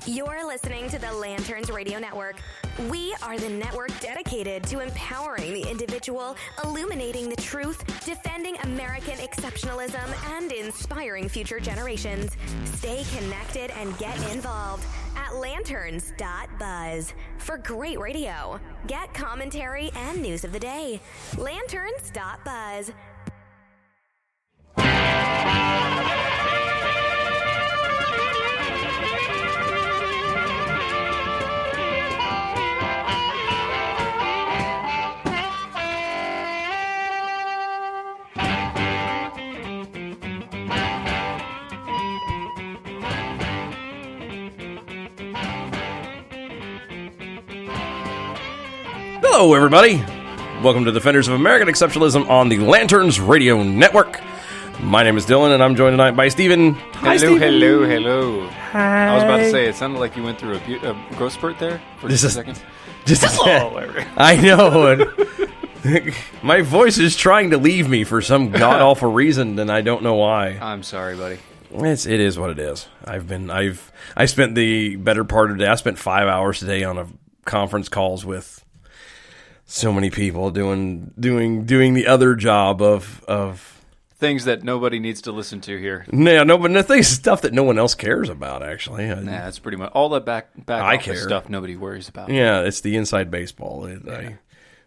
You're listening to the Lanterns Radio Network. We are the network dedicated to empowering the individual, illuminating the truth, defending American exceptionalism, and inspiring future generations. Stay connected and get involved at Lanterns.Buzz for great radio. Get commentary and news of the day. Lanterns.Buzz. Hello, everybody. Welcome to Defenders of American Exceptionalism on the Lanterns Radio Network. My name is Dylan, and I'm joined tonight by Steven. Hi, Steven. Hello. Hi. I was about to say, it sounded like you went through a growth spurt there for just a second. I know. My voice is trying to leave me for some god-awful reason, and I don't know why. I'm sorry, buddy. It is what it is. I spent the better part of the day. I spent 5 hours today on a conference calls with so many people doing the other job of things that nobody needs to listen to here. No, but the things stuff that no one else cares about. Actually, that's pretty much all that back office stuff nobody worries about. Yeah, it's the inside baseball.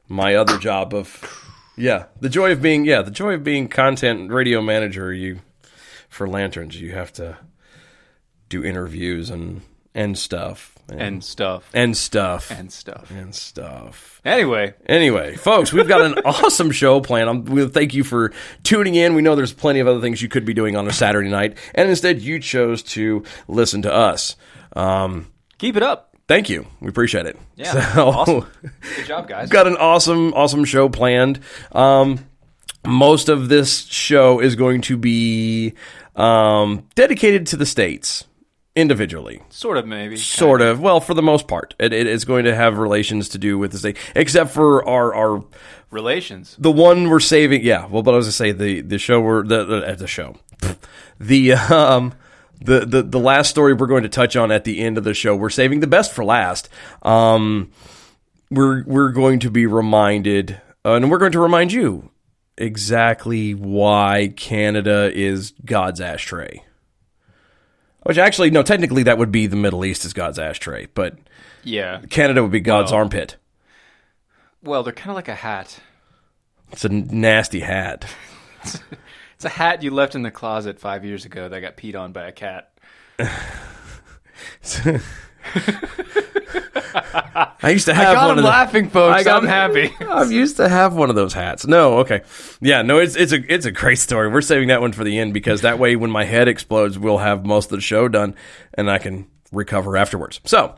My other job the joy of being content radio manager. For Lanterns, you have to do interviews and stuff. And stuff. Anyway, folks, we've got an awesome show planned. We thank you for tuning in. We know there's plenty of other things you could be doing on a Saturday night, and instead you chose to listen to us. Keep it up. Thank you. We appreciate it. Yeah, awesome. Good job, guys. Got an awesome show planned. Most of this show is going to be dedicated to the states. Individually. Sort of, maybe. Sort of. Well, for the most part. It is going to have relations to do with the state. Except for our relations. The one we're saving. Yeah. Well, but I was going to say the show the show. The last story we're going to touch on at the end of the show. We're saving the best for last. We're going to be reminded, and we're going to remind you exactly why Canada is God's ashtray. Which actually, no, technically that would be the Middle East is God's ashtray, but yeah, Canada would be God's armpit. Well, they're kind of like a hat. It's a nasty hat. It's a hat you left in the closet 5 years ago that got peed on by a cat. I used to have one of them. Laughing, folks. I'm happy. I used to have one of those hats. No, okay. Yeah, no, it's a great story. We're saving that one for the end because that way when my head explodes, we'll have most of the show done and I can recover afterwards. So,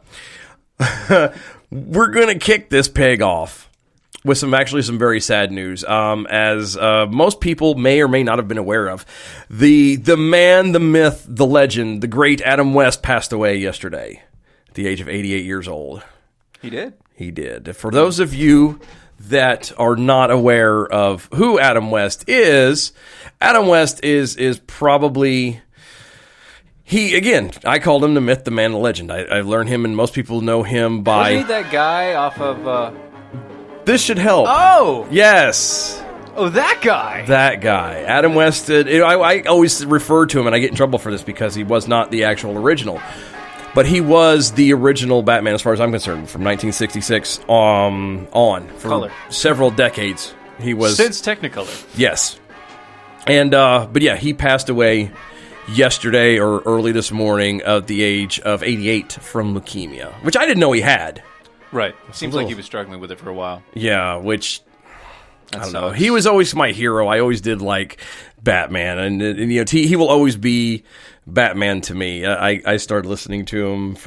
we're going to kick this pig off with some very sad news. As most people may or may not have been aware of, the man, the myth, the legend, the great Adam West passed away yesterday at the age of 88 years old. He did? He did. For those of you that are not aware of who Adam West is probably... I called him the myth, the man, the legend. I learned him, and most people know him by... Wasn't he that guy off of... This Should Help. Oh! Yes! Oh, that guy! That guy. Adam West, I always refer to him, and I get in trouble for this because he was not the actual original. But he was the original Batman, as far as I'm concerned, from 1966 on. For color. Several decades. He was... Since Technicolor. Yes. And, but yeah, he passed away yesterday or early this morning at the age of 88 from leukemia, which I didn't know he had. Right. Seems like he was struggling with it for a while. Yeah, which... I don't know. He was always my hero. I always did like Batman, and he will always be Batman to me. I started listening to him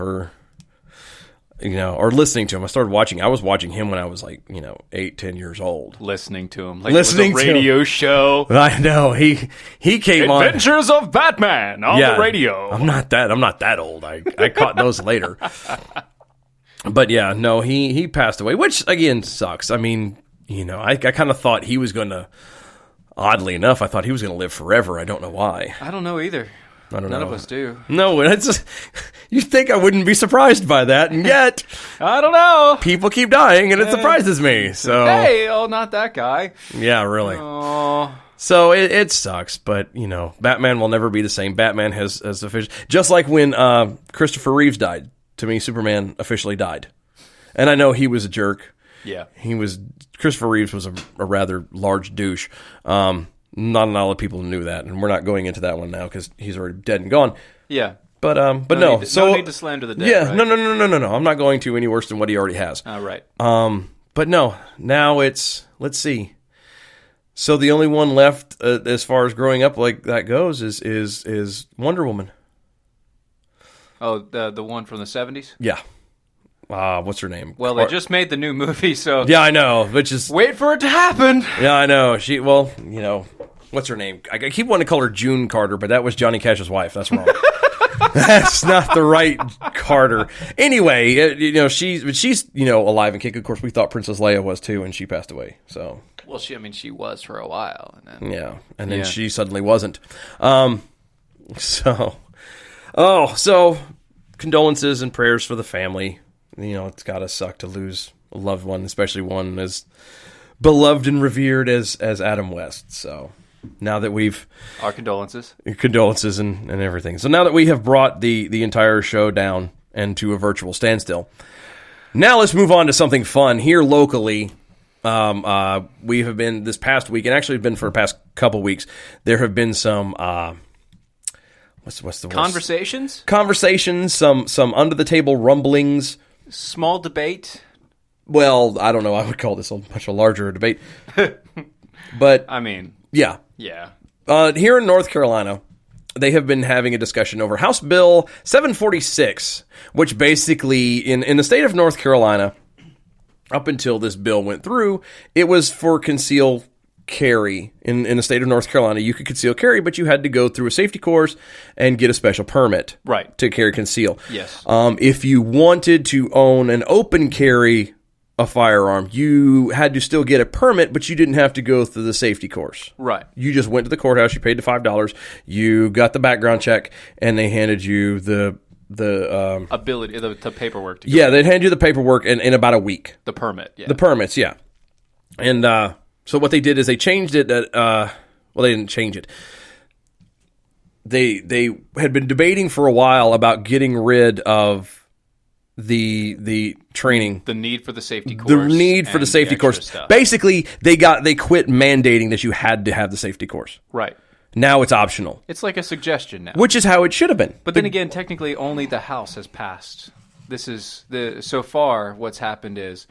I started watching. I was watching him when I was 8-10 years old. Listening to him, like listening it was a radio show. I know he came on Adventures of Batman on the radio. I'm not that old. I caught those later. But yeah, no, he passed away, which again sucks. I mean. I kind of thought he was going to, oddly enough, I thought he was going to live forever. I don't know why. I don't know either. I don't know. None of us do. No, it's just, You'd think I wouldn't be surprised by that, and yet I don't know. people keep dying, and it surprises me. So Hey, not that guy. yeah, really. Oh. So it sucks, but Batman will never be the same. Batman has officially, just like when Christopher Reeves died. To me, Superman officially died, and I know he was a jerk. Yeah, Christopher Reeves was a rather large douche. Not a lot of people knew that, and we're not going into that one now because he's already dead and gone. Yeah, but no. no Need to slander the dead. Yeah, right? No. I'm not going to any worse than what he already has. All right. But no. Now let's see. So the only one left as far as growing up like that goes is Wonder Woman. Oh, the one from the 70s? Yeah. What's her name? Well, they just made the new movie, so yeah, I know. Which is wait for it to happen. Yeah, I know. What's her name? I keep wanting to call her June Carter, but that was Johnny Cash's wife. That's wrong. That's not the right Carter. Anyway, she's alive and kicking. Of course, we thought Princess Leia was too, and she passed away. So. Well, she was for a while, and then then she suddenly wasn't. So condolences and prayers for the family. It's gotta suck to lose a loved one, especially one as beloved and revered as Adam West. So now that we've our condolences and everything. So now that we have brought the entire show down and to a virtual standstill, now let's move on to something fun here locally. We have been this past week, and actually been for the past couple weeks. There have been some what's the word? Conversations, some under the table rumblings, small debate. Well, I don't know. I would call this a much larger debate, but I mean, yeah. Here in North Carolina, they have been having a discussion over House Bill 746, which basically in the state of North Carolina. Up until this bill went through, it was for conceal carry. In the state of North Carolina, you could conceal carry, but you had to go through a safety course and get a special permit to carry conceal. Yes. If you wanted to own an open carry a firearm, you had to still get a permit, but you didn't have to go through the safety course. Right. You just went to the courthouse, you paid the $5, you got the background check, and they handed you the ability, the paperwork to go. Yeah, they'd hand you the paperwork in about a week. The permit, yeah. The permits, yeah. And so what they did is they changed it. They didn't change it. They had been debating for a while about getting rid of the training, the need for the safety course, the need for the safety course. Stuff. Basically, they quit mandating that you had to have the safety course. Right. Now it's optional. It's like a suggestion now. Which is how it should have been. But then again, technically only the House has passed. This is so far what's happened is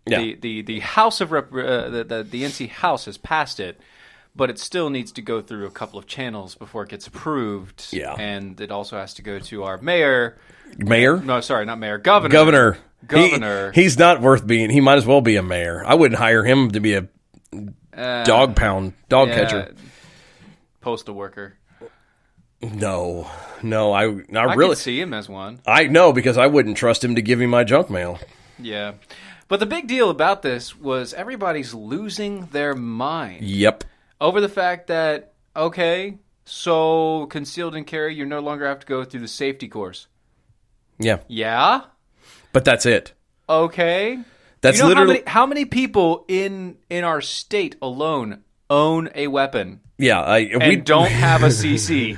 the House of the NC House has passed it, but it still needs to go through a couple of channels before it gets approved. Yeah. And it also has to go to our mayor. Mayor? No, sorry, not mayor. Governor. He's not worth being. He might as well be a mayor. I wouldn't hire him to be a dog catcher. Postal worker. No, I I really could see him as one. I know, because I wouldn't trust him to give me my junk mail. Yeah. But the big deal about this was everybody's losing their mind. Yep. Over the fact that, okay, so concealed and carry, you no longer have to go through the safety course. Yeah. Yeah? But that's it. Okay. That's literally how many people in our state alone own a weapon? Yeah, we don't have a CC.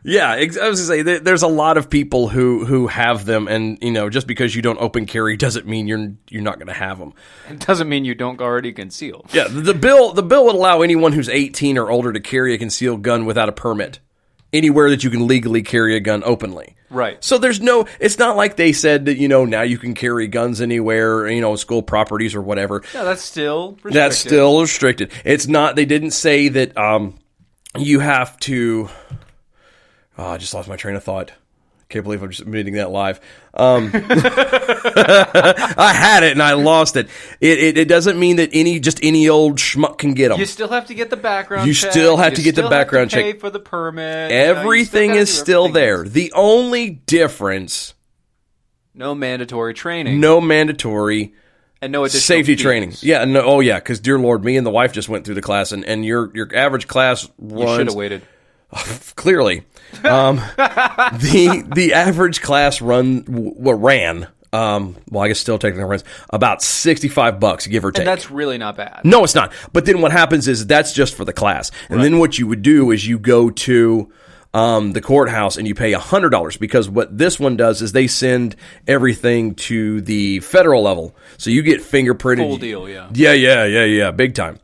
Yeah, I was going to say, there's a lot of people who have them, and just because you don't open carry doesn't mean you're not going to have them. It doesn't mean you don't already conceal. Yeah, the bill would allow anyone who's 18 or older to carry a concealed gun without a permit anywhere that you can legally carry a gun openly. Right. So it's not like they said that, now you can carry guns anywhere, school properties or whatever. Yeah, that's still restricted. That's still restricted. It's not, they didn't say that you have to, I just lost my train of thought. Can't believe I'm just admitting that live. I had it and I lost it. It doesn't mean that any old schmuck can get them. You still have to get the background check. You still have to get the background check. Pay for the permit. Everything is still there. The only difference... No mandatory training. No mandatory... And no additional safety fees. training. Yeah, no. Oh, yeah, because, dear Lord, me and the wife just went through the class, and your average class runs... You should have waited. Clearly. The average class ran, well, I guess still technically runs about $65, give or take. And that's really not bad. No, it's not. But then what happens is that's just for the class. And then what you would do is you go to the courthouse and you pay $100, because what this one does is they send everything to the federal level. So you get fingerprinted. Full deal, yeah. Yeah, big time.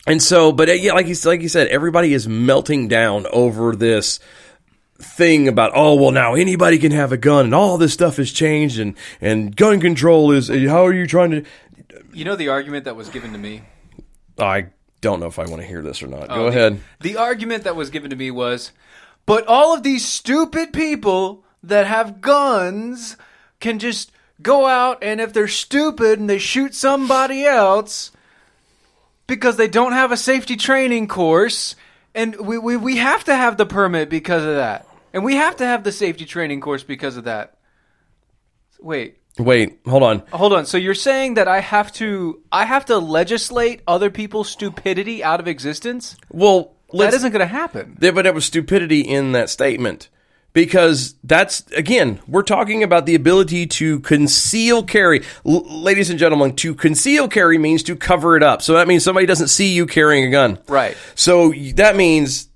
And so, but yeah, like you said, everybody is melting down over this thing about, oh, well, now anybody can have a gun and all this stuff has changed and gun control is, how are you trying to... You know the argument that was given to me? I don't know if I want to hear this or not. Go ahead. The argument that was given to me was, but all of these stupid people that have guns can just go out, and if they're stupid and they shoot somebody else because they don't have a safety training course, and we have to have the permit because of that. And we have to have the safety training course because of that. Wait, hold on. So you're saying that I have to legislate other people's stupidity out of existence? Well, that isn't going to happen. Yeah, but there was stupidity in that statement. Because that's, again, we're talking about the ability to conceal carry. Ladies and gentlemen, to conceal carry means to cover it up. So that means somebody doesn't see you carrying a gun. Right. So that means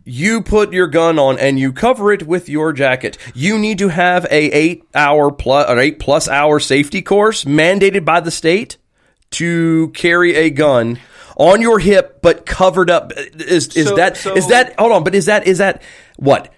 you put your gun on and you cover it with your jacket. You need to have a 8+ hour safety course mandated by the state to carry a gun on your hip, but covered up. Is that what?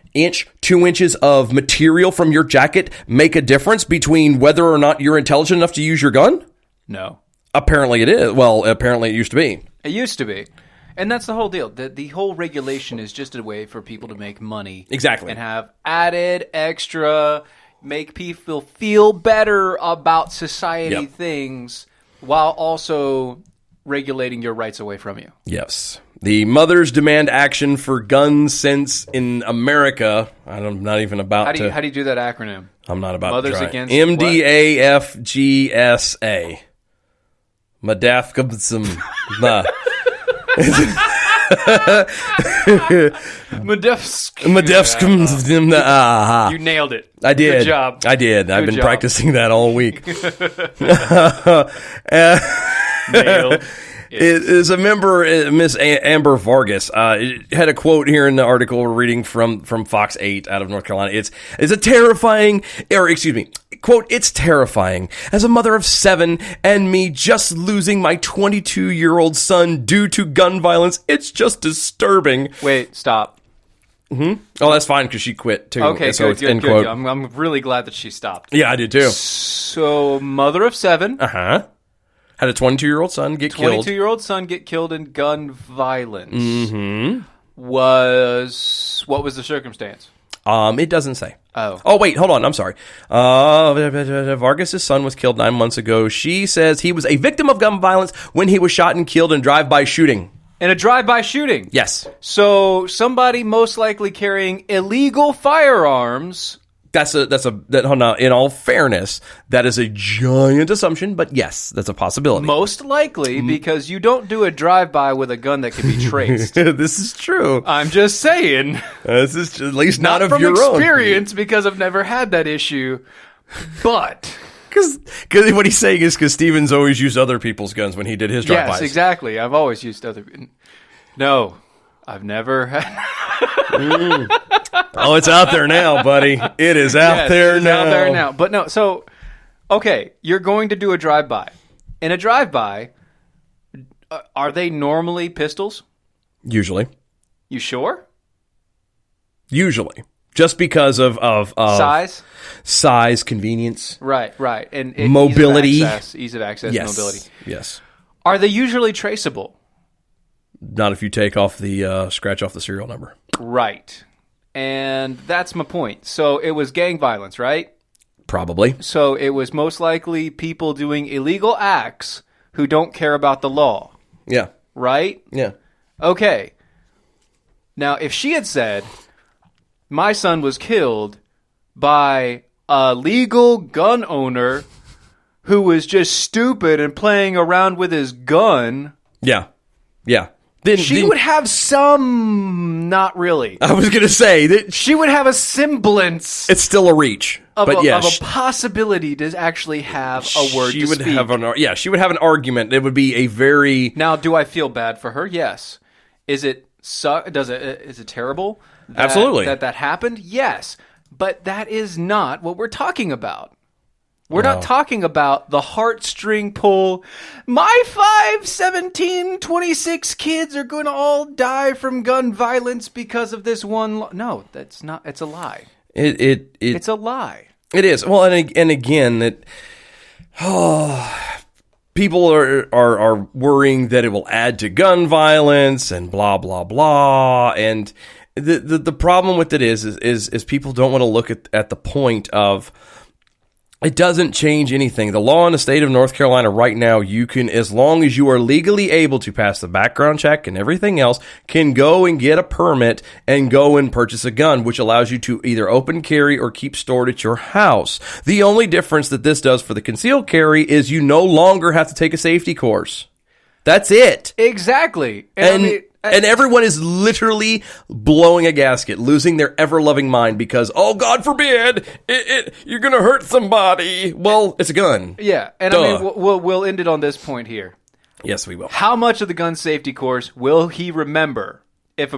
2 inches of material from your jacket make a difference between whether or not you're intelligent enough to use your gun? No. Apparently it is. Well, apparently it used to be. It used to be. And that's the whole deal. The whole regulation is just a way for people to make money. Exactly. And have added extra, make people feel better about society things while also regulating your rights away from you. Yes. The mothers demand action for gun sense in America. I'm not even about to... How do you do that acronym? I'm not about Mothers to try. Against MDAFGSA. Madafkabsum. Madefskum. You nailed it. I did. Good job. I did. I've been practicing that all week. Nailed. It is a member, Miss Amber Vargas, had a quote here in the article we're reading from Fox 8 out of North Carolina. It's quote, it's terrifying. As a mother of 7 and me just losing my 22-year-old son due to gun violence, it's just disturbing. Wait, stop. Mm-hmm. Oh, that's fine because she quit too. Okay, so good. I'm really glad that she stopped. Yeah, I did too. So, mother of 7. Had a 22-year-old son get killed. 22-year-old son get killed in gun violence. Mm-hmm. What was the circumstance? It doesn't say. Oh, wait, hold on. I'm sorry. Vargas' son was killed 9 months ago. She says he was a victim of gun violence when he was shot and killed in drive-by shooting. In a drive-by shooting? Yes. So somebody most likely carrying illegal firearms. In all fairness, that is a giant assumption, but yes, that's a possibility. Most likely, because you don't do a drive-by with a gun that can be traced. This is true. I'm just saying. This is at least not of your own. Not from experience, because I've never had that issue, but... Because what he's saying is because Steven's always used other people's guns when he did his drive-bys. Yes, exactly. I've always used other... No, I've never had... Oh, it's out there now, buddy. It is out there now. Out there now. But no, so, okay, you're going to do a drive-by. In a drive-by, are they normally pistols? Usually. You sure? Usually. Just because of size? Size, convenience. Right. And mobility. Ease of access, yes. mobility. Yes. Are they usually traceable? Not if you take off the scratch off the serial number. Right. And that's my point. So it was gang violence, right? Probably. So it was most likely people doing illegal acts who don't care about the law. Yeah. Right? Yeah. Okay. Now, if she had said, my son was killed by a legal gun owner who was just stupid and playing around with his gun. Yeah. She would have some, not really. I was going to say that she would have a semblance. It's still a reach, of but a possibility to actually have a word to speak. She would have an argument. It would be a very... Now, do I feel bad for her? Yes. Is it terrible? Absolutely. That happened? Yes. But that is not what we're talking about. We're not talking about the heartstring pull. My 5, 17, 26 kids are going to all die from gun violence because of this one. No, that's not. It's a lie. It's a lie. It is. Well, and again, people are worrying that it will add to gun violence and blah blah blah. And the problem with it is people don't want to look at the point of. It doesn't change anything. The law in the state of North Carolina right now, you can, as long as you are legally able to pass the background check and everything else, can go and get a permit and go and purchase a gun, which allows you to either open carry or keep stored at your house. The only difference that this does for the concealed carry is you no longer have to take a safety course. That's it. Exactly. And everyone is literally blowing a gasket, losing their ever-loving mind because, oh, God forbid, you're going to hurt somebody. Well, it's a gun. Yeah, and Duh. I mean, we'll end it on this point here. Yes, we will. How much of the gun safety course will he remember if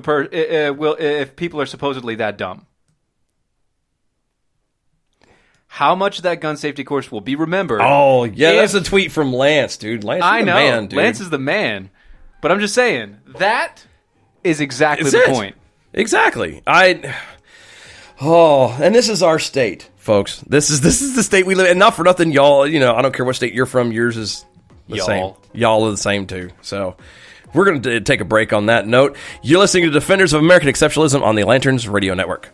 people are supposedly that dumb? How much of that gun safety course will be remembered? Oh, yeah, that's a tweet from Lance, dude. Lance is the man, dude. Lance is the man. But I'm just saying, that is exactly the point. Exactly. And this is our state, folks. This is the state we live in. And not for nothing, y'all, I don't care what state you're from, yours is the same. Y'all are the same, too. So we're going to take a break on that note. You're listening to Defenders of American Exceptionalism on the Lanterns Radio Network.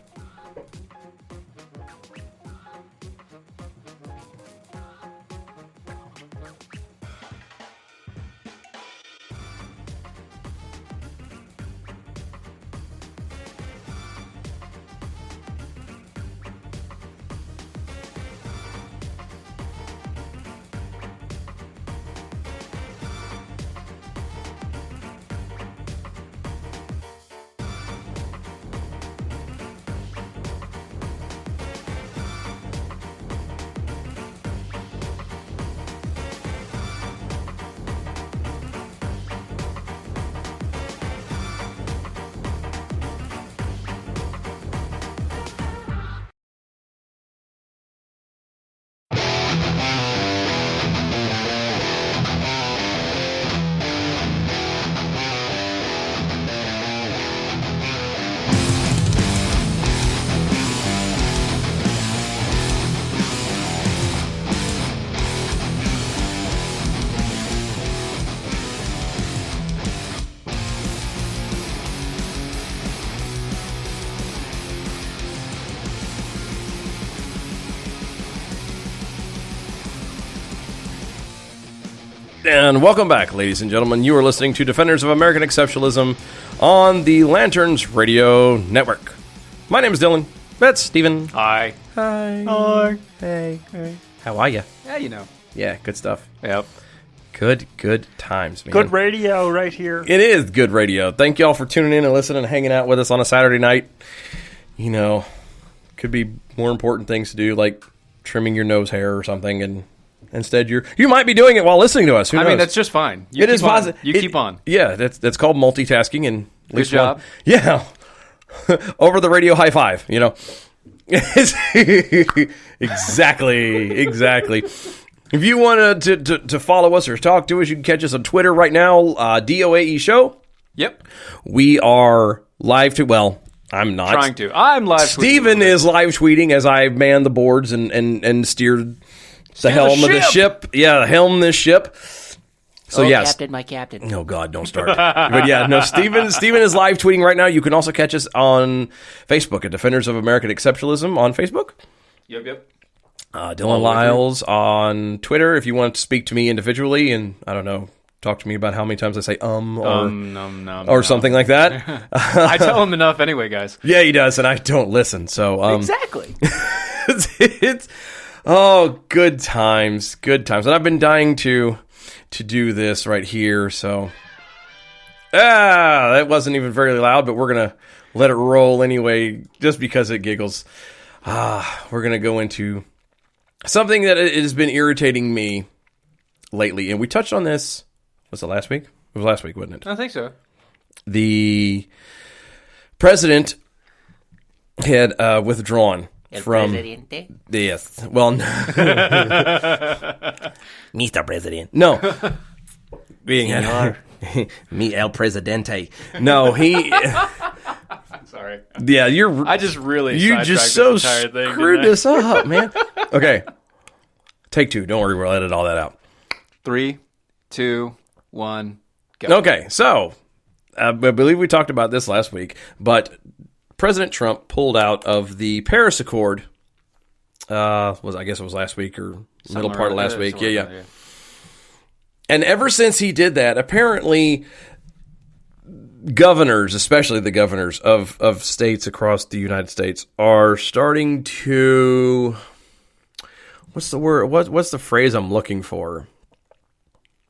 And welcome back, ladies and gentlemen. You are listening to Defenders of American Exceptionalism on the Lanterns Radio Network. My name is Dylan. That's Steven. Hi. Hi. Hey. How are you? Yeah, Yeah, good stuff. Yep. Good times, man. Good radio right here. It is good radio. Thank y'all for tuning in and listening and hanging out with us on a Saturday night. Could be more important things to do, like trimming your nose hair or something, and instead you might be doing it while listening to us. Who knows? I mean, that's just fine. It is positive. You keep on. Yeah, that's called multitasking. And good job. Yeah. Over the radio high five, Exactly. If you want to follow us or talk to us, you can catch us on Twitter right now, DOAE Show. Yep. We are live well, I'm not. Trying to. I'm live tweeting. Steven is live tweeting as I man the boards and steered the helm of the ship. Yeah, the helm of this ship. So yes. Captain, my captain. Oh God, don't start. But yeah, no, Steven is live tweeting right now. You can also catch us on Facebook at Defenders of American Exceptionalism on Facebook. Yep. Dylan Lyles on Twitter if you want to speak to me individually and, I don't know, talk to me about how many times I say or something like that. I tell him enough anyway, guys. Yeah, he does, and I don't listen. So exactly. it's good times. And I've been dying to do this right here. So That wasn't even very loud, but we're going to let it roll anyway, just because it giggles. We're going to go into something that has been irritating me lately, and we touched on this. Was it last week? It was last week, wasn't it? I think so. The president had withdrawn from... Presidente? Yes. Well, Mr. President. no. Being Senor. Me el presidente. No, he... Sorry. Yeah, I just really you just so this entire thing, screwed didn't I? this up, man. Okay. Take 2. Don't worry, we'll edit all that out. 3, 2, 1, go. Okay, so I believe we talked about this last week, but President Trump pulled out of the Paris Accord. I guess it was last week or middle part of last week. Yeah. And ever since he did that, apparently governors, especially the governors of states across the United States, are starting to... What's the word? What's the phrase I'm looking for?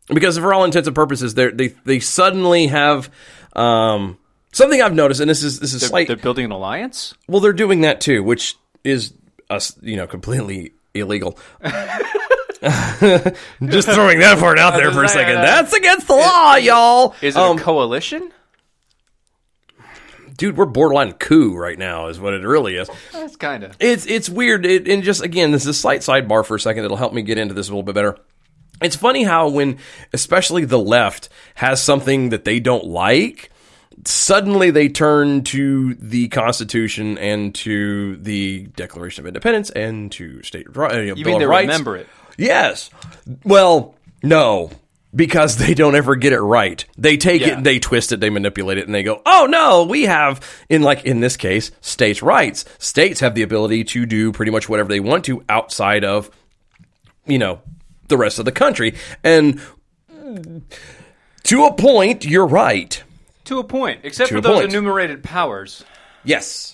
Because for all intents and purposes, they suddenly have something I've noticed, and this is slight. They're building an alliance? Well, they're doing that too, which is completely illegal. Just throwing that part out there for a second. That's against the law, y'all. Is it a coalition? Dude, we're borderline coup right now, is what it really is. That's kind of. It's weird. And just again, this is a slight sidebar for a second. It'll help me get into this a little bit better. It's funny how when, especially the left, has something that they don't like, suddenly they turn to the Constitution and to the Declaration of Independence and to state Bill You mean of they Rights. remember it? Yes. Well, no, because they don't ever get it right. They take it, they twist it, they manipulate it, and they go, "Oh no, we have in this case states' rights. States have the ability to do pretty much whatever they want to outside of, the rest of the country." And to a point, you're right. To a point, except To for a those point. enumerated powers. Yes.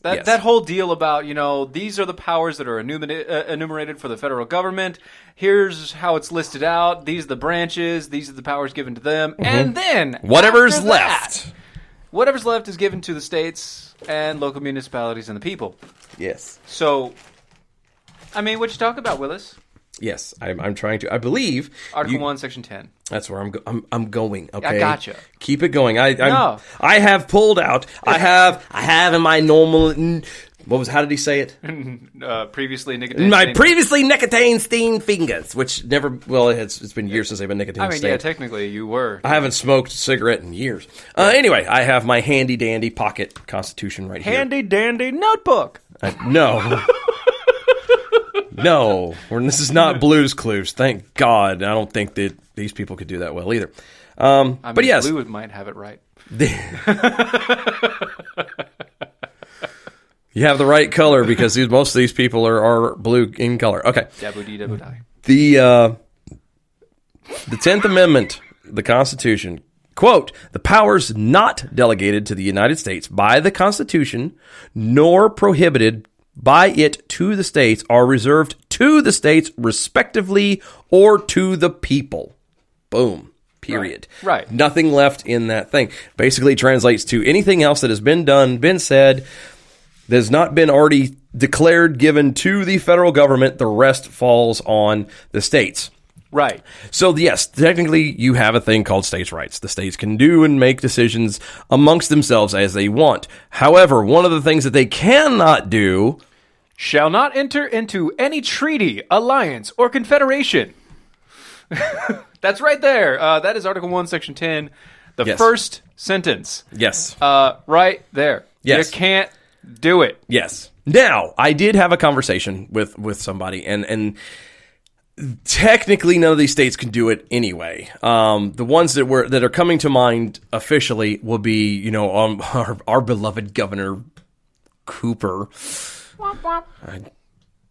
Yes. That whole deal about, these are the powers that are enumerated for the federal government. Here's how it's listed out. These are the branches. These are the powers given to them. Mm-hmm. And then Whatever's after left. that, whatever's left is given to the states and local municipalities and the people. Yes. So, what you talk about, Willis? Yes, I'm trying to. I believe Article 1, Section 10. That's where I'm going. Okay, I gotcha. Keep it going. No. I have pulled out. I have in my normal. How did he say it? Previously nicotine. My previously nicotine-stained fingers, which never. Well, it's been years since they've been nicotine-stained. Yeah, technically you were. I haven't smoked a cigarette in years. Anyway, I have my handy-dandy pocket Constitution right here. Handy-dandy notebook. No. No, this is not Blue's Clues. Thank God. I don't think that these people could do that well either. But yes, Blue might have it right. You have the right color because most of these people are blue in color. Okay. The 10th Amendment, the Constitution, quote, "The powers not delegated to the United States by the Constitution, nor prohibited by it to the states, are reserved to the states respectively or to the people." Boom. Period. Right. Nothing left in that thing. Basically translates to anything else that has been done, been said, that has not been already declared, given to the federal government. The rest falls on the states. Right. So, yes, technically you have a thing called states' rights. The states can do and make decisions amongst themselves as they want. However, one of the things that they cannot do... shall not enter into any treaty, alliance, or confederation. That's right there. That is Article 1, Section 10. The first sentence. Yes. Right there. Yes. You can't do it. Yes. Now, I did have a conversation with somebody, and technically none of these states can do it anyway. The ones that are coming to mind officially will be, our beloved Governor Cooper.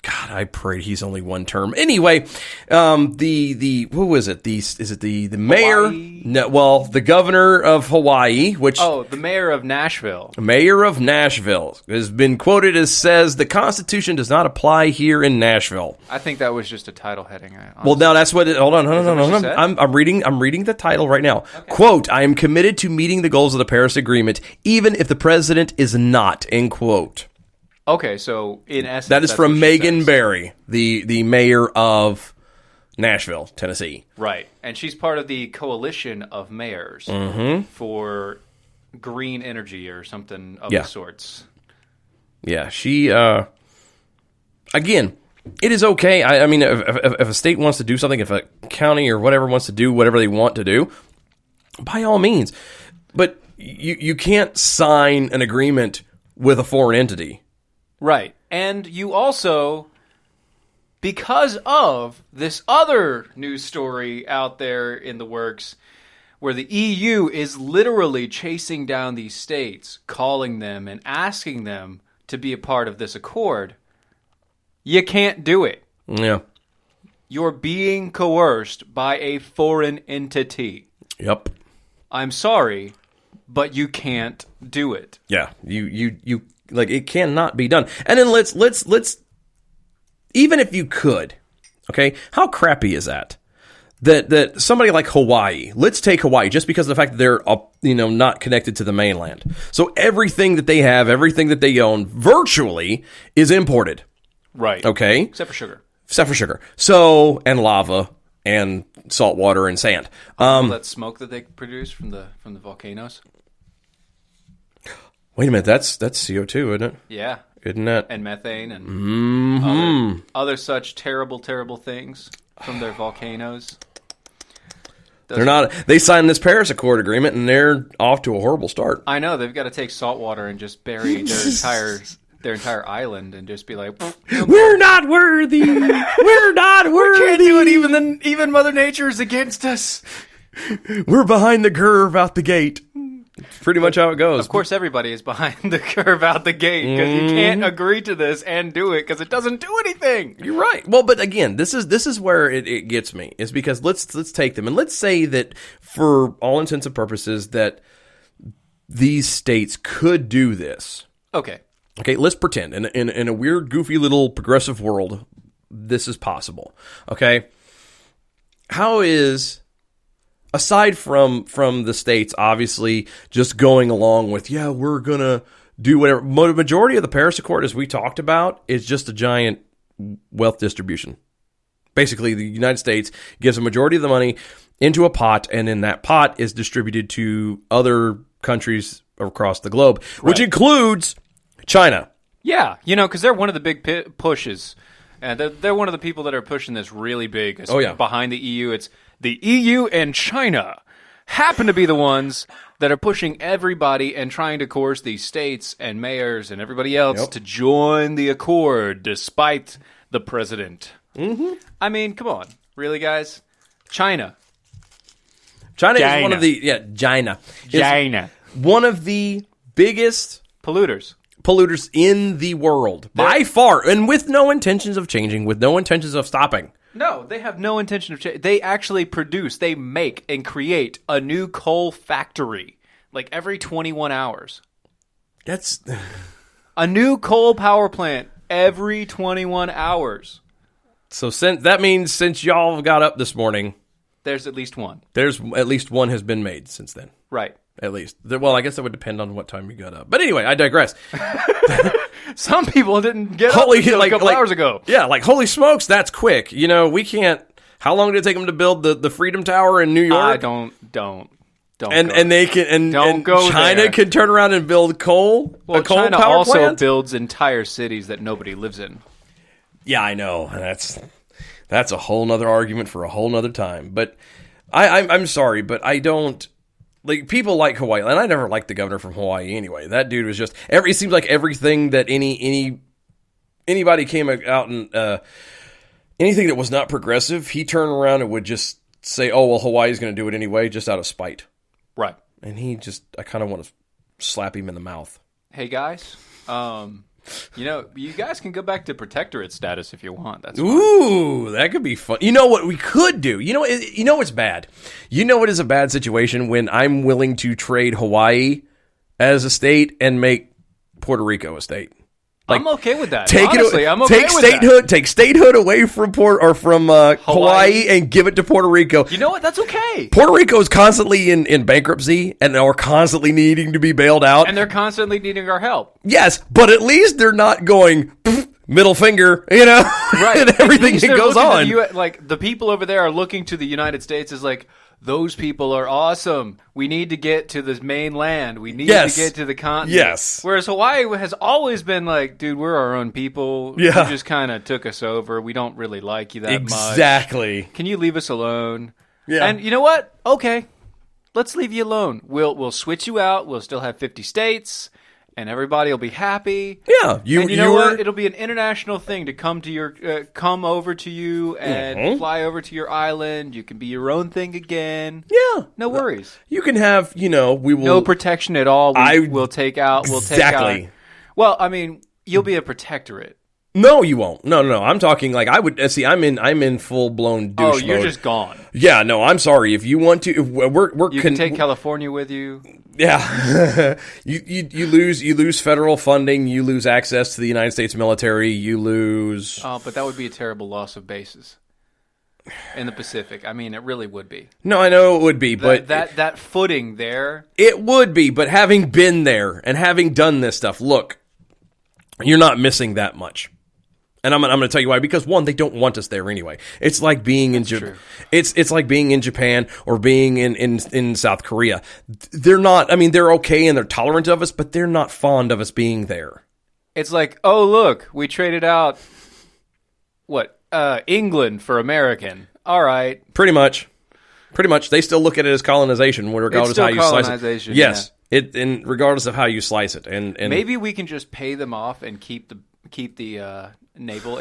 God, I prayed he's only one term. Anyway, who is it? Is it the mayor? Hawaii? No, well, the governor of Hawaii, the mayor of Nashville. Mayor of Nashville has been quoted as says the Constitution does not apply here in Nashville. I think that was just a title heading. Well, now that's what. Hold on, no. Said? I'm reading the title right now. Okay. Quote: I am committed to meeting the goals of the Paris Agreement, even if the president is not. End quote. Okay, so in essence, that is from Megan Barry, the mayor of Nashville, Tennessee. Right, and she's part of the coalition of mayors for green energy or something of the sorts. Yeah, she. Again, it is okay. I mean, if a state wants to do something, if a county or whatever wants to do whatever they want to do, by all means. But you can't sign an agreement with a foreign entity. Right. And you also, because of this other news story out there in the works, where the EU is literally chasing down these states, calling them and asking them to be a part of this accord, you can't do it. Yeah. You're being coerced by a foreign entity. Yep. I'm sorry, but you can't do it. Yeah. You like, it cannot be done. And then let's even if you could, okay, how crappy is that? That somebody like Hawaii, let's take Hawaii just because of the fact that they're not connected to the mainland. So everything that they have, everything that they own, virtually is imported. Right. Okay? Except for sugar. So, and lava and salt water and sand. All that smoke that they produce from the volcanoes. Wait a minute, that's CO2, isn't it? Yeah. Isn't it? And methane and other such terrible, terrible things from their volcanoes. They signed this Paris Accord agreement and they're off to a horrible start. I know, they've got to take salt water and just bury their entire island and just be like, we're not worthy. We're not worthy. We can't do it, even Mother Nature is against us. We're behind the curve out the gate. Pretty much how it goes. Of course, everybody is behind the curve out the gate because you can't agree to this and do it because it doesn't do anything. You're right. Well, but again, this is where it gets me. Is because let's take them and let's say that for all intents and purposes that these states could do this. Okay, let's pretend in a weird, goofy little progressive world this is possible. Okay, how is, aside from the states, obviously, just going along with, we're going to do whatever. Majority of the Paris Accord, as we talked about, is just a giant wealth distribution. Basically, the United States gives a majority of the money into a pot, and then that pot is distributed to other countries across the globe, which includes China. Yeah, because they're one of the big pushes. And they're one of the people that are pushing this really big. Behind the EU, it's the EU and China happen to be the ones that are pushing everybody and trying to coerce these states and mayors and everybody else to join the accord despite the president. Mm-hmm. I mean, come on. Really, guys? China is one of the... China. China. One of the biggest... polluters in the world by far, and with no intentions of changing, with no intentions of stopping. No, they have no intention of changing. They actually they make and create a new coal factory like every 21 hours. That's a new coal power plant every 21 hours. So since y'all got up this morning, there's at least one. There's at least one has been made since then. Right. At least. Well, I guess that would depend on what time you got up. But anyway, I digress. Some people didn't get up until a couple hours ago. Yeah, like, holy smokes, that's quick. We can't... How long did it take them to build the Freedom Tower in New York? Don't. And they can... And China can turn around and build coal? Well, a coal China power also plant? builds entire cities that nobody lives in. Yeah, I know. That's a whole nother argument for a whole nother time. But I'm sorry, but I don't... Like, people like Hawaii, and I never liked the governor from Hawaii anyway. That dude was just... It seems like everything that anybody came out and... anything that was not progressive, he turned around and would just say, oh, well, Hawaii's going to do it anyway, just out of spite. Right. And I kind of want to slap him in the mouth. Hey, guys, You guys can go back to protectorate status if you want. That's Ooh, that could be fun. You know what we could do? You know what's bad? You know what is a bad situation? When I'm willing to trade Hawaii as a state and make Puerto Rico a state. I'm okay with that. Honestly, I'm okay with that. Take statehood away from Hawaii and give it to Puerto Rico. You know what? That's okay. Puerto Rico is constantly in bankruptcy and are constantly needing to be bailed out. And they're constantly needing our help. Yes, but at least they're not going middle finger, right? And everything that goes on. Like the people over there are looking to the United States as like, those people are awesome. We need to get to the mainland. We need to get to the continent. Yes. Whereas Hawaii has always been like, dude, we're our own people. Yeah. You just kind of took us over. We don't really like you that much. Exactly. Can you leave us alone? Yeah. And you know what? Okay. Let's leave you alone. We'll switch you out. We'll still have 50 states. And everybody will be happy. Yeah, you know what? It'll be an international thing to come over to you and fly over to your island. You can be your own thing again. Yeah, no worries. You can have, we will no protection at all. We'll take out. Exactly. Well, I mean, you'll be a protectorate. No, you won't. No. I'm talking like I would see. I'm in full blown douche mode. Oh, you're just gone. Yeah, no. I'm sorry. If you want to, you can take California with you. Yeah, you lose federal funding. You lose access to the United States military. You lose. Oh, but that would be a terrible loss of bases in the Pacific. I mean, it really would be. No, I know it would be, but that footing there. It would be, but having been there and having done this stuff, look, you're not missing that much. And I'm going to tell you why. Because one, they don't want us there anyway. It's like being in it's like being in Japan or being in South Korea. They're not. I mean, they're okay and they're tolerant of us, but they're not fond of us being there. It's like, oh look, we traded out England for American. All right, pretty much. They still look at it as colonization, regardless of how you slice it. Yes, and regardless of how you slice it. And maybe we can just pay them off and keep the naval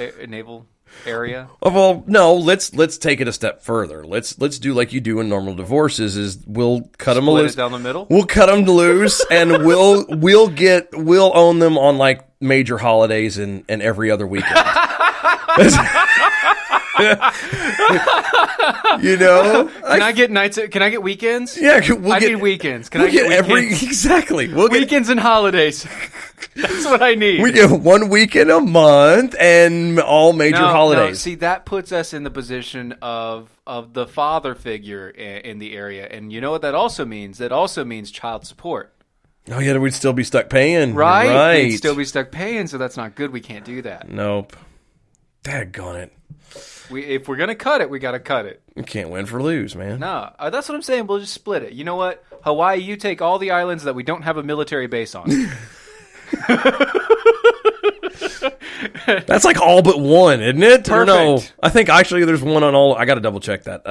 area. Well, no. Let's take it a step further. Let's do like you do in normal divorces. Is we'll cut them loose down the middle. We'll cut them loose, and we'll own them on like major holidays and every other weekend. Can I get nights? Can I get weekends? Yeah, I need weekends. Can I get weekends? Exactly. Weekends and holidays. That's what I need. We get 1 weekend a month and all major holidays. No, see, that puts us in the position of the father figure in the area, and you know what that also means? That also means child support. Oh yeah, we'd still be stuck paying. Right. We'd still be stuck paying, so that's not good. We can't do that. Nope. Daggone it. If we're going to cut it, we got to cut it. You can't win for lose, man. No, that's what I'm saying. We'll just split it. You know what? Hawaii, you take all the islands that we don't have a military base on. That's like all but one, isn't it? Perfect. No, I think actually there's one on all. I got to double check that.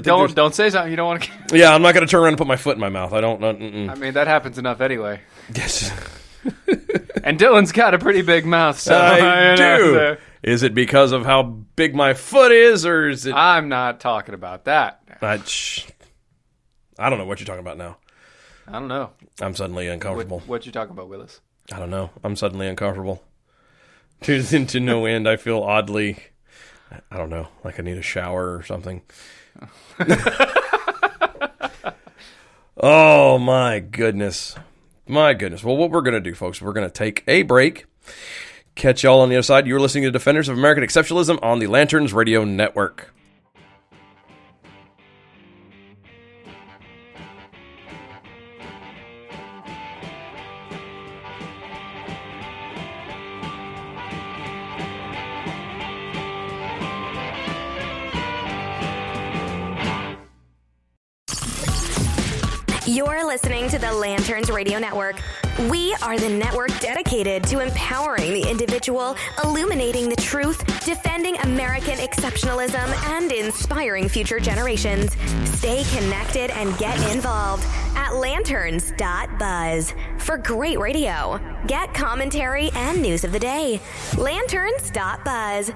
Don't say something you don't want to. Yeah, I'm not going to turn around and put my foot in my mouth. I don't. I mean, that happens enough anyway. Yes. And Dylan's got a pretty big mouth, so I do. So. Is it because of how big my foot is, or is it? I'm not talking about that. I don't know what you're talking about now. I don't know. I'm suddenly uncomfortable. What you talking about, Willis? I don't know. I'm suddenly uncomfortable. To no end. I feel oddly, I don't know, like I need a shower or something. Oh, my goodness. My goodness. Well, what we're going to do, folks, we're going to take a break. Catch y'all on the other side. You're listening to Defenders of American Exceptionalism on the Lanterns Radio Network. You're listening to the Lanterns Radio Network. We are the network dedicated to empowering the individual, illuminating the truth, defending American exceptionalism, and inspiring future generations. Stay connected and get involved at Lanterns.Buzz for great radio. Get commentary and news of the day. Lanterns.Buzz.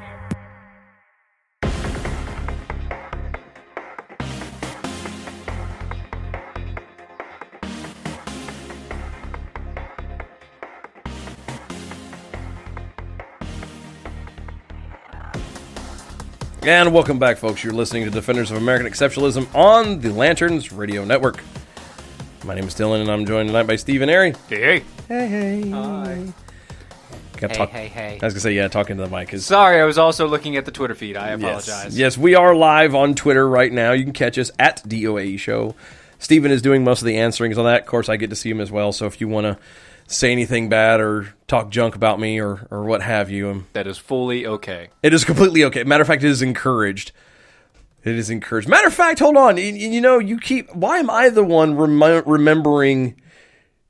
And welcome back, folks. You're listening to Defenders of American Exceptionalism on the Lanterns Radio Network. My name is Dylan, and I'm joined tonight by Steven Airy. Hey. Hey. Hi. Hey. I was going to say, yeah, talking to the mic is... Sorry, I was also looking at the Twitter feed. I apologize. Yes, we are live on Twitter right now. You can catch us at DOAE Show. Steven is doing most of the answerings on that. Of course, I get to see him as well, so if you want to say anything bad or talk junk about me or what have you... that is fully okay. It is completely okay. Matter of fact, it is encouraged. It is encouraged. Matter of fact, hold on. You keep... Why am I the one remembering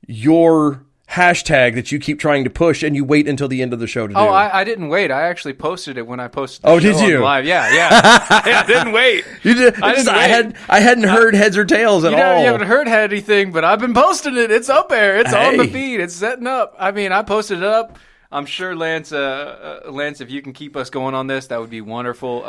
your hashtag that you keep trying to push and you wait until the end of the show to do? Oh, I didn't wait. I actually posted it when I posted the show did you? on live. Yeah. I didn't wait. You did? I hadn't heard heads or tails at all. You haven't heard anything, but I've been posting it. It's up there. It's on the feed. It's setting up. I mean, I posted it up. I'm sure, Lance, if you can keep us going on this, that would be wonderful.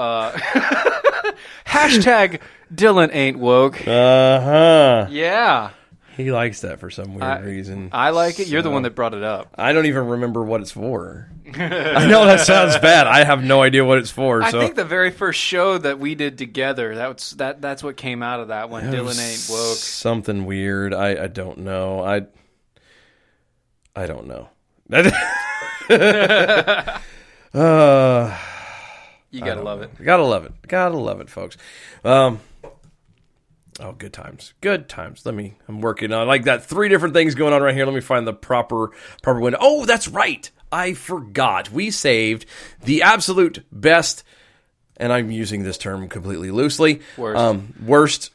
Hashtag Dylan ain't woke. Uh-huh. Yeah. He likes that for some weird reason. I like it. You're the one that brought it up. I don't even remember what it's for. I know that sounds bad. I have no idea what it's for. I think the very first show that we did together, that's what came out of that one. Dylan ain't woke. Something weird. I don't know. I don't know. You gotta love it. Gotta love it. Gotta love it, folks. Oh, good times. Good times. I'm working on like that. 3 different things going on right here. Let me find the proper window. Oh, that's right. I forgot. We saved the absolute best, and I'm using this term completely loosely. Worst.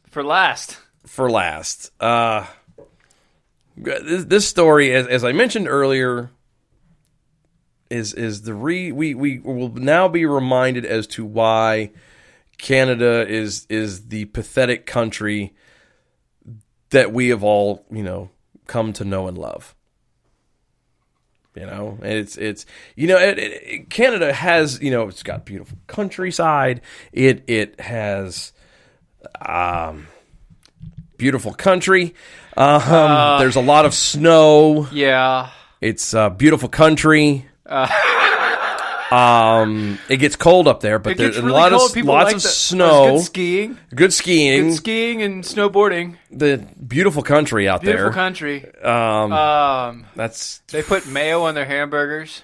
For last. This story, as I mentioned earlier, is we will now be reminded as to why Canada is the pathetic country that we have all, come to know and love. It's Canada has, it's got beautiful countryside. It has beautiful country. There's a lot of snow. Yeah. It's a beautiful country. It gets cold up there, but there's really lots of snow. Good skiing and snowboarding. The beautiful country out there. Beautiful country. They put mayo on their hamburgers.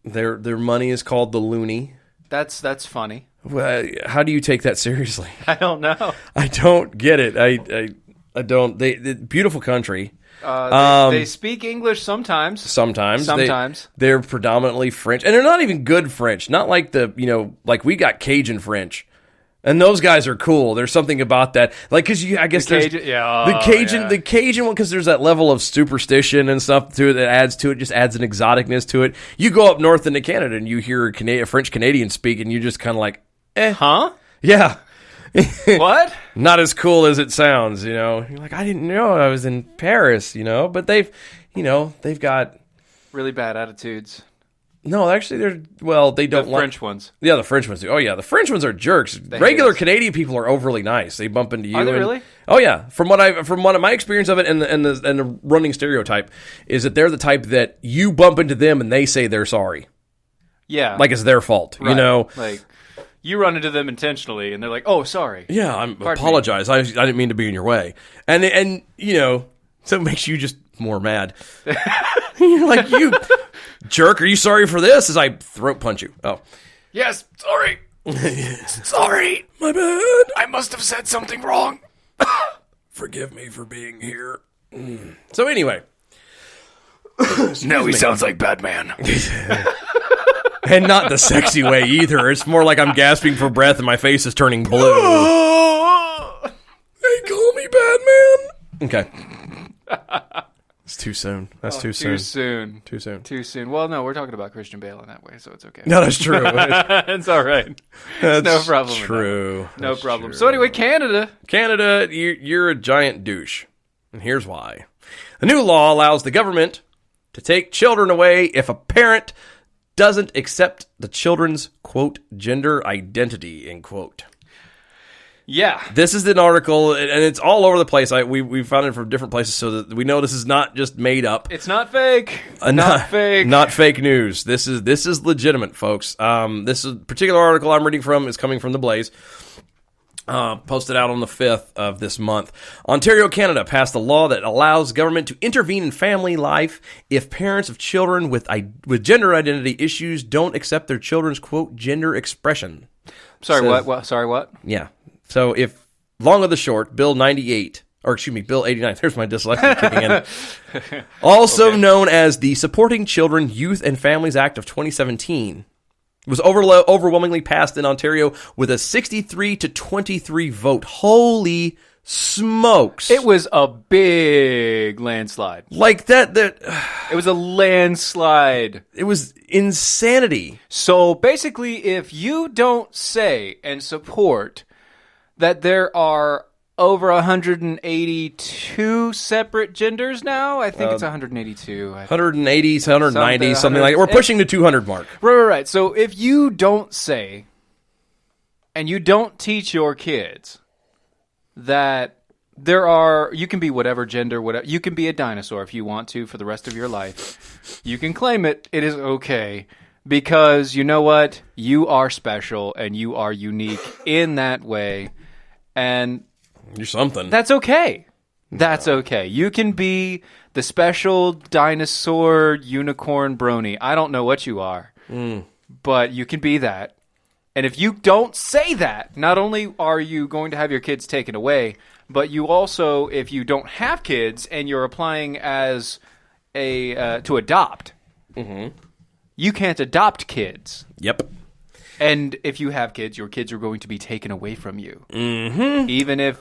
Their money is called the loonie. That's funny. Well, how do you take that seriously? I don't know. I don't get it. I don't. The beautiful country. They speak English sometimes. They're predominantly French, and they're not even good French. Not like like we got Cajun French, and those guys are cool. There's something about that, like because the Cajun one, because there's that level of superstition and stuff to it that adds to it, just adds an exoticness to it. You go up north into Canada and you hear a French Canadian speak, and you're just kind of like, huh? Yeah. What? Not as cool as it sounds, You're like, I didn't know I was in Paris, but they've got really bad attitudes. No, actually, they don't the French ones. Yeah, the French ones do. Oh yeah, the French ones are jerks. Regular Canadian people are overly nice. They bump into you. Are they really? Oh yeah, from my experience of it, and the running stereotype is that they're the type that you bump into them and they say they're sorry. Yeah, like it's their fault. Right. Like. You run into them intentionally, and they're like, "Oh, sorry." Yeah, I apologize. I didn't mean to be in your way, and so it makes you just more mad. You're like, you jerk. Are you sorry for this? As I throat punch you. Oh, yes, sorry. Sorry, my bad. I must have said something wrong. Forgive me for being here. So anyway, now he sounds like Batman. And not the sexy way either. It's more like I'm gasping for breath and my face is turning blue. They call me Batman. Okay. It's too soon. That's too soon. Too soon. Well, no, we're talking about Christian Bale in that way, so it's okay. No, that's true. It's all right. That's no problem. True. No problem. True. So anyway, Canada, you're a giant douche. And here's why. A new law allows the government to take children away if a parent doesn't accept the children's, quote, gender identity, end quote. Yeah. This is an article, and it's all over the place. We found it from different places so that we know this is not just made up. It's not fake. Not fake. Not fake news. This is legitimate, folks. This particular article I'm reading from is coming from The Blaze. Posted out on the 5th of this month. Ontario, Canada passed a law that allows government to intervene in family life if parents of children with gender identity issues don't accept their children's, quote, gender expression. Sorry, what? Sorry, what? Yeah. So if, long of the short, Bill 98, or excuse me, Bill 89, there's my dyslexia kicking in. Also known as the Supporting Children, Youth and Families Act of 2017, was overwhelmingly passed in Ontario with a 63 to 23 vote. Holy smokes. It was a big landslide. Like that. It was a landslide. It was insanity. So basically, if you don't say and support that there are over 182 separate genders now, I think it's 182. 180, 190, something like that. We're pushing the 200 mark. Right. So if you don't say and you don't teach your kids that you can be whatever gender, whatever, you can be a dinosaur if you want to for the rest of your life. You can claim it. It is okay. Because you know what? You are special and you are unique in that way. And you're something. That's okay. That's okay. You can be the special dinosaur unicorn brony. I don't know what you are, but you can be that. And if you don't say that, not only are you going to have your kids taken away, but you also, if you don't have kids and you're applying as to adopt, you can't adopt kids. Yep. And if you have kids, your kids are going to be taken away from you. Even if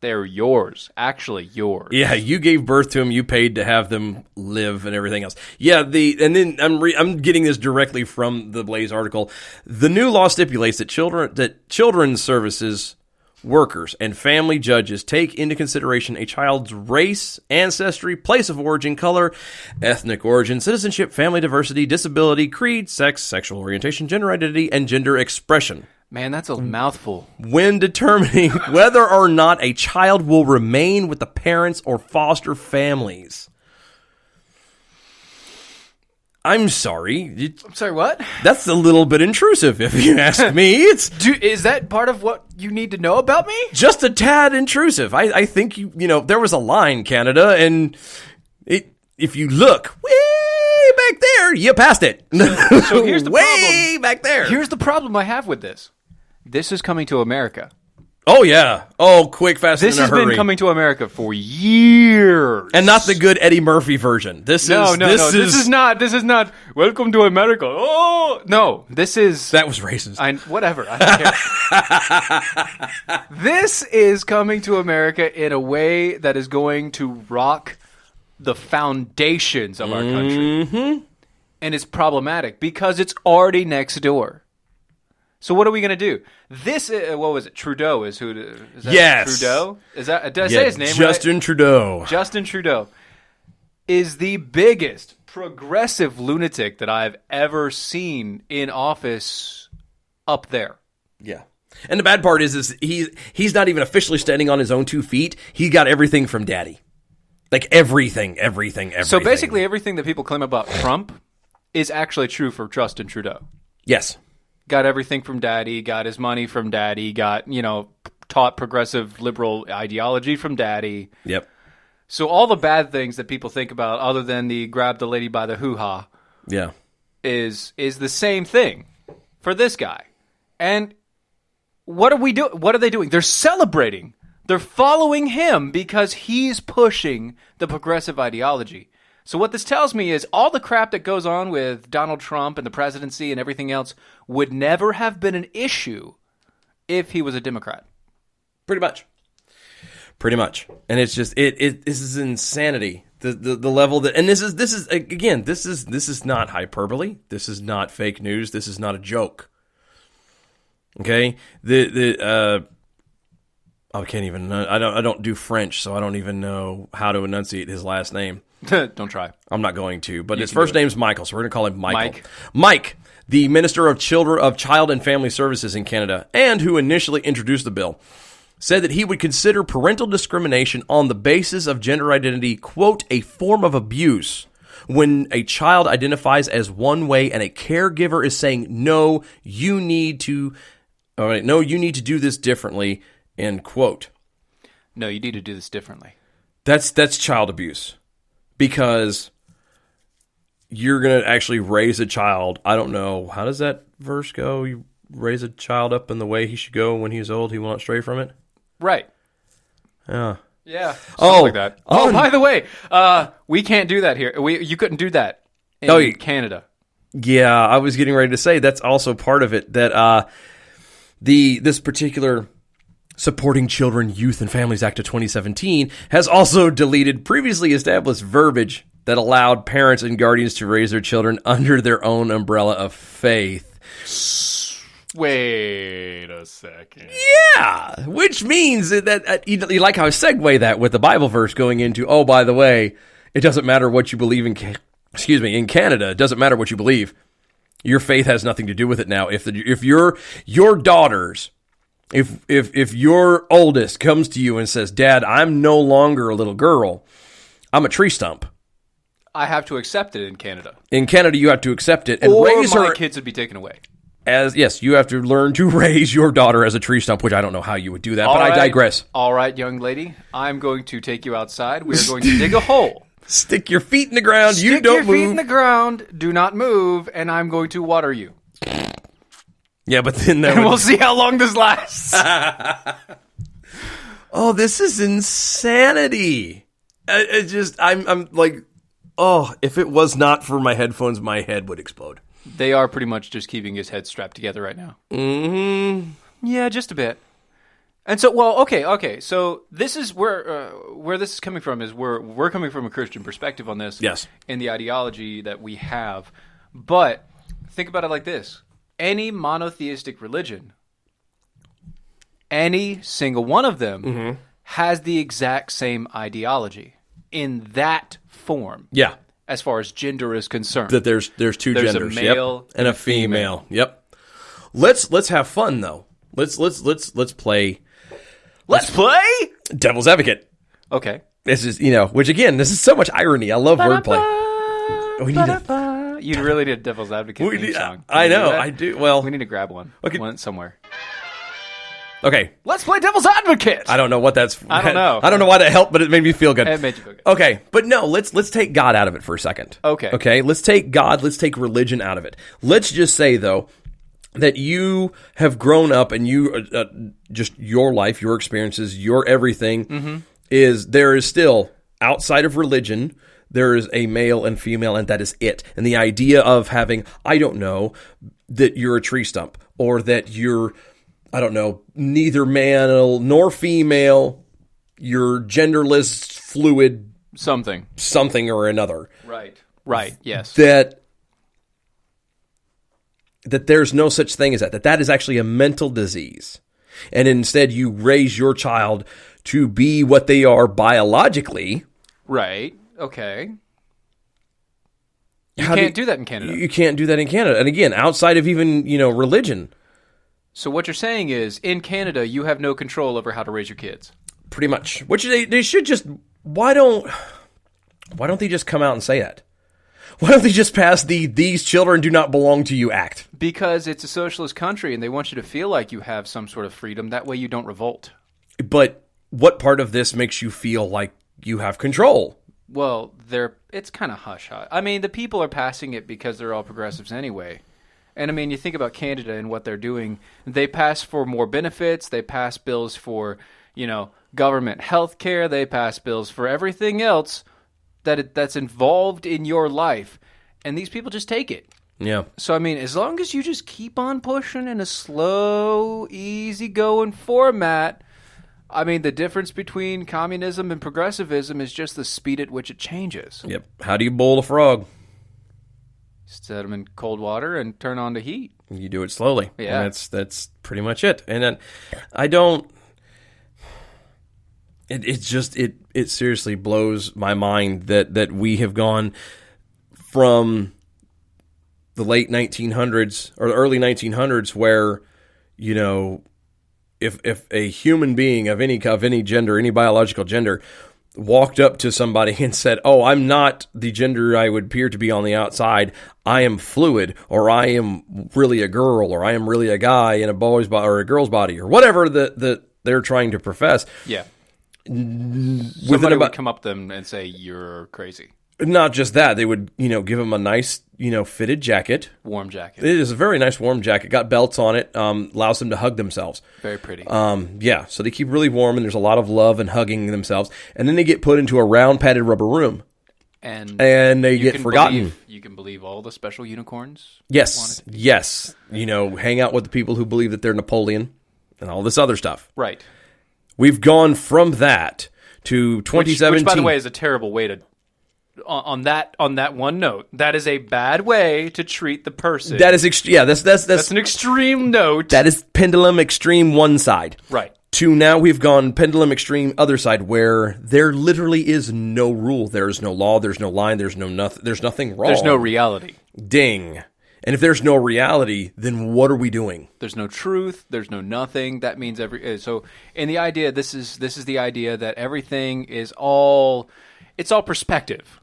they're yours, actually yours. Yeah, you gave birth to them, you paid to have them live and everything else. Yeah, and then I'm getting this directly from the Blaze article. The new law stipulates that children's services workers and family judges take into consideration a child's race, ancestry, place of origin, color, ethnic origin, citizenship, family diversity, disability, creed, sex, sexual orientation, gender identity, and gender expression. Man, that's a mouthful. When determining whether or not a child will remain with the parents or foster families. I'm sorry. I'm sorry, what? That's a little bit intrusive, if you ask me. Is that part of what you need to know about me? Just a tad intrusive. I think, there was a line, Canada, and if you look way back there, you passed it. So here's the way problem. Back there. Here's the problem I have with this. This is coming to America. Oh, yeah. Oh, quick, fast, This and in a hurry. has been coming to America for years. And not the good Eddie Murphy version. This is not welcome to America. Oh, no. This is... That was racist. Whatever. I don't care. This is coming to America in a way that is going to rock the foundations of our country. And it's problematic because it's already next door. So what are we going to do? This, what was it? Trudeau is who? Is that yes. Trudeau? Is that? Did I say his name Justin right? Trudeau. Justin Trudeau is the biggest progressive lunatic that I've ever seen in office up there. Yeah. And the bad part is he's not even officially standing on his own 2 feet. He got everything from Daddy. Like everything. So basically everything that people claim about Trump is actually true for Justin Trudeau. Yes. Got everything from Daddy, got his money from Daddy, got, taught progressive liberal ideology from Daddy. Yep. So all the bad things that people think about, other than the grab the lady by the hoo-ha, yeah, is the same thing for this guy. And what are we doing? What are they doing? They're celebrating. They're following him because he's pushing the progressive ideology. So what this tells me is all the crap that goes on with Donald Trump and the presidency and everything else would never have been an issue if he was a Democrat. Pretty much. And it's just this is insanity. The level that, and this is not hyperbole. This is not fake news. This is not a joke. Okay? I can't even know. I don't do French, so I don't even know how to enunciate his last name. Don't try. I'm not going to. But his first name's Michael, so we're going to call him Michael. Mike, the Minister of Child and Family Services in Canada, and who initially introduced the bill. said that he would consider parental discrimination on the basis of gender identity, quote, a form of abuse when a child identifies as one way and a caregiver is saying, no, you need to do this differently, end quote. No, you need to do this differently. That's child abuse, because you're going to actually raise a child. I don't know. How does that verse go? You raise a child up in the way he should go. When he is old, he will not stray from it. Right. Yeah. Yeah. Something like that. Oh, by the way, we can't do that here. You couldn't do that in Canada. Yeah, I was getting ready to say that's also part of it. That this particular Supporting Children, Youth, and Families Act of 2017 has also deleted previously established verbiage that allowed parents and guardians to raise their children under their own umbrella of faith. Wait a second. Yeah, which means that you like how I segue that with the Bible verse going into, oh, by the way, it doesn't matter what you believe in Canada, it doesn't matter what you believe. Your faith has nothing to do with it now. If your daughters, if your oldest comes to you and says, Dad, I'm no longer a little girl, I'm a tree stump. I have to accept it in Canada. In Canada, you have to accept it and raise her. Or my kids would be taken away. Yes, you have to learn to raise your daughter as a tree stump, which I don't know how you would do that, but I digress. All right, young lady, I'm going to take you outside. We are going to dig a hole. Stick your feet in the ground. You don't move. Stick your feet in the ground. Do not move, and I'm going to water you. Yeah, but then we'll see how long this lasts. Oh, this is insanity. I'm like, oh, if it was not for my headphones, my head would explode. They are pretty much just keeping his head strapped together right now. Mm-hmm. Yeah, just a bit. And so, well, okay. So this is where this is coming from. Is we're coming from a Christian perspective on this. Yes. And the ideology that we have. But think about it like this: any monotheistic religion, any single one of them, has the exact same ideology in that form. Yeah. As far as gender is concerned, that there's two genders, a male and a female. Yep. Let's have fun though. Let's play. Let's play devil's advocate. Okay. This is which again, this is so much irony. I love wordplay. You really need a devil's advocate song. I know. I do. Well, we need to grab one. Okay. One somewhere. Okay. Let's play devil's advocate. I don't know what that's. I don't know. I don't know why that helped, but it made me feel good. It made you feel good. Okay, but no, let's take God out of it for a second. Okay. Let's take God. Let's take religion out of it. Let's just say though that you have grown up and you just your life, your experiences, your everything there is still outside of religion. There is a male and female, and that is it. And the idea of having, I don't know, that you're a tree stump or that you're, I don't know, neither male nor female, you're genderless, fluid, something or another. Right. Yes. That there's no such thing as that is actually a mental disease. And instead you raise your child to be what they are biologically. Right. Okay. You can't do that in Canada. You can't do that in Canada. And again, outside of even, religion. So what you're saying is, in Canada, you have no control over how to raise your kids. Pretty much. Which they should just, why don't they just come out and say that? Why don't they just pass these children do not belong to you act? Because it's a socialist country and they want you to feel like you have some sort of freedom. That way you don't revolt. But what part of this makes you feel like you have control? Well, it's kind of hush-hush. I mean, the people are passing it because they're all progressives anyway. And, I mean, you think about Canada and what they're doing. They pass for more benefits. They pass bills for, government health care. They pass bills for everything else that's involved in your life. And these people just take it. Yeah. So, I mean, as long as you just keep on pushing in a slow, easy-going format, I mean, the difference between communism and progressivism is just the speed at which it changes. Yep. How do you boil a frog? Set them in cold water and turn on the heat. You do it slowly. Yeah. And that's pretty much it. And then I don't... It seriously blows my mind that we have gone from the late 1900s or the early 1900s where, if a human being of any gender, any biological gender, walked up to somebody and said, "Oh, I'm not the gender I would appear to be on the outside. I am fluid, or I am really a girl, or I am really a guy in a boy's body or a girl's body, or whatever that they're trying to profess." Yeah. Somebody would come up to them and say, "You're crazy." Not just that, they would, give them a nice, fitted jacket. Warm jacket. It is a very nice warm jacket. Got belts on it. Allows them to hug themselves. Very pretty. Yeah, so they keep really warm, and there's a lot of love and hugging themselves. And then they get put into a round padded rubber room. And they get forgotten. You can believe all the special unicorns. Yes. Hang out with the people who believe that they're Napoleon and all this other stuff. Right. We've gone from that to 2017. Which, by the way, is a terrible way to... On that one note, that is a bad way to treat the person. That is that's an extreme note. That is pendulum extreme one side. Right. To now we've gone pendulum extreme other side, where there literally is no rule, there is no law, there's no line, there's nothing wrong. There's no reality. Ding. And if there's no reality, then what are we doing? There's no truth. There's no nothing. That means so. In the idea, this is the idea that everything is all. It's all perspective.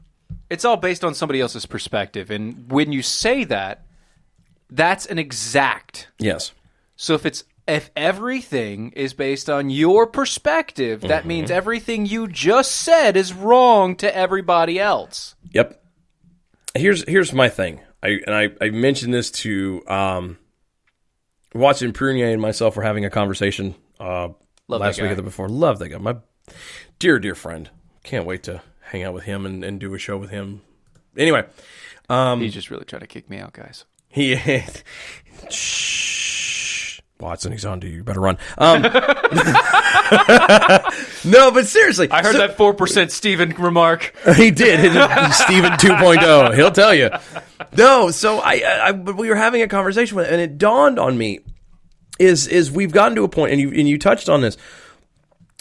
It's all based on somebody else's perspective. And when you say that, that's an exact. Yes. So if everything is based on your perspective, that means everything you just said is wrong to everybody else. Yep. Here's my thing. I mentioned this to Watson Prunier and myself were having a conversation last week or the before. Love that guy. My dear friend. Can't wait to hang out with him and do a show with him. Anyway. He's just really trying to kick me out, guys. Shh. Watson, he's on to you. You better run. No, but seriously. I heard that 4% Steven remark. He did. Steven 2.0. He'll tell you. No, so we were having a conversation with him, and it dawned on me is we've gotten to a point, and you touched on this,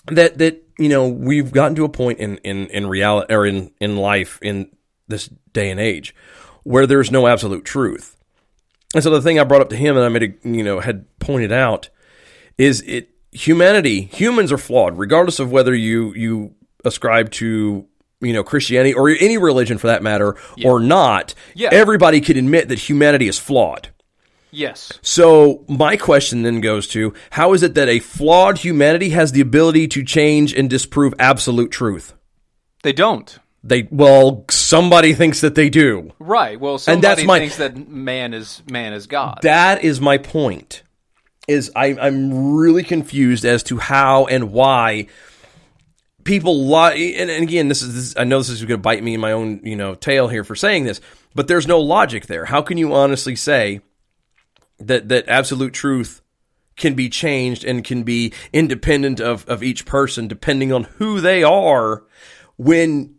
that we've gotten to a point in reality or in life in this day and age where there's no absolute truth. And so the thing I brought up to him, and I had pointed out, is humans are flawed, regardless of whether you ascribe to Christianity or any religion for that matter or not. Yeah. Everybody can admit that humanity is flawed. Yes. So my question then goes to, how is it that a flawed humanity has the ability to change and disprove absolute truth? They don't. Somebody thinks that they do. Right. Well, somebody thinks that man is God. That is my point. I'm really confused as to how and why people lie. And again, I know this is going to bite me in my own tail here for saying this, but there's no logic there. How can you honestly say that absolute truth can be changed and can be independent of each person depending on who they are when,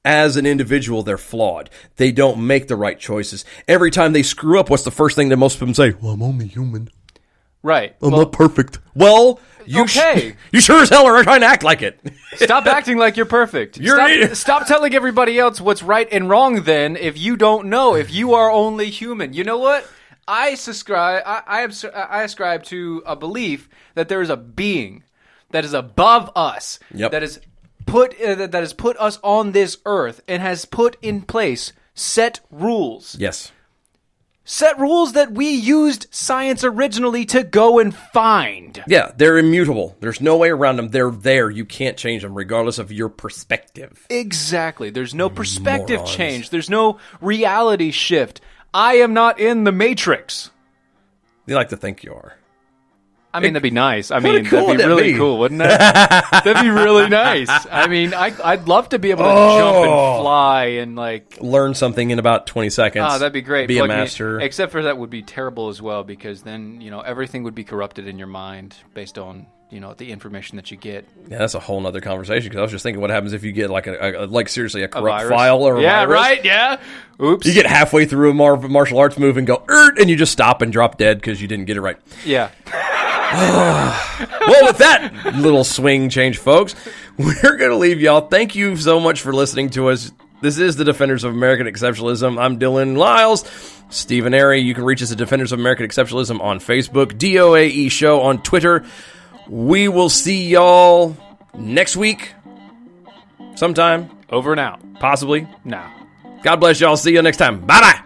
as an individual, they're flawed? They don't make the right choices. Every time they screw up, what's the first thing that most of them say? Well, I'm only human. Right. I'm not perfect. Well, you sure as hell are trying to act like it. Stop acting like you're perfect. Stop telling everybody else what's right and wrong then if you don't know, if you are only human. You know what? I ascribe to a belief that there is a being that is above us, that has put us on this earth and has put in place set rules. Yes. Set rules that we used science originally to go and find. Yeah, they're immutable. There's no way around them. They're there. You can't change them regardless of your perspective. Exactly. There's no perspective change. There's no reality shift. I am not in the Matrix. You like to think you are. I mean, that'd be nice. That'd be really cool, wouldn't it? That'd be really nice. I mean, I'd love to be able to jump and fly and learn something in about 20 seconds. Oh, that'd be great. Be a master. Except for that would be terrible as well, because then, everything would be corrupted in your mind based on, the information that you get. Yeah, that's a whole nother conversation, because I was just thinking what happens if you get seriously a corrupt file or a virus. Yeah, right, yeah. Oops. You get halfway through a martial arts move and go, and you just stop and drop dead because you didn't get it right. Yeah. Well, with that little swing change, folks, we're going to leave y'all. Thank you so much for listening to us. This is the Defenders of American Exceptionalism. I'm Dylan Lyles. Stephen Airy. You can reach us at Defenders of American Exceptionalism on Facebook. DOAE Show on Twitter. We will see y'all next week. Sometime. Over and out. Possibly. Now. God bless y'all. See you next time. Bye-bye.